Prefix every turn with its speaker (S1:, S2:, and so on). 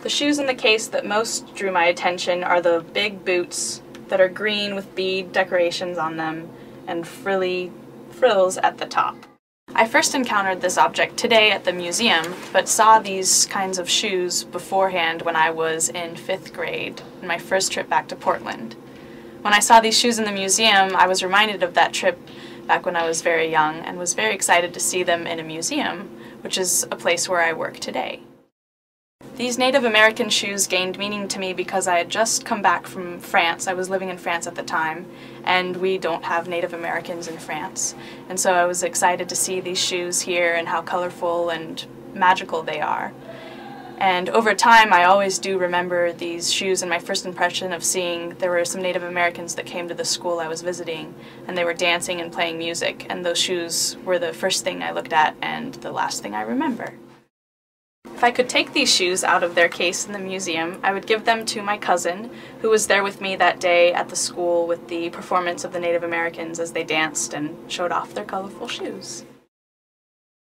S1: The shoes in the case that most drew my attention are the big boots that are green with bead decorations on them and frills at the top. I first encountered this object today at the museum, but saw these kinds of shoes beforehand when I was in 5th grade, in my first trip back to Portland. When I saw these shoes in the museum, I was reminded of that trip back when I was very young and was very excited to see them in a museum, which is a place where I work today. These Native American shoes gained meaning to me because I had just come back from France. I was living in France at the time, and we don't have Native Americans in France. And so I was excited to see these shoes here and how colorful and magical they are. And over time, I always do remember these shoes and my first impression of seeing there were some Native Americans that came to the school I was visiting, and they were dancing and playing music, and those shoes were the first thing I looked at and the last thing I remember. If I could take these shoes out of their case in the museum, I would give them to my cousin, who was there with me that day at the school with the performance of the Native Americans as they danced and showed off their colorful shoes.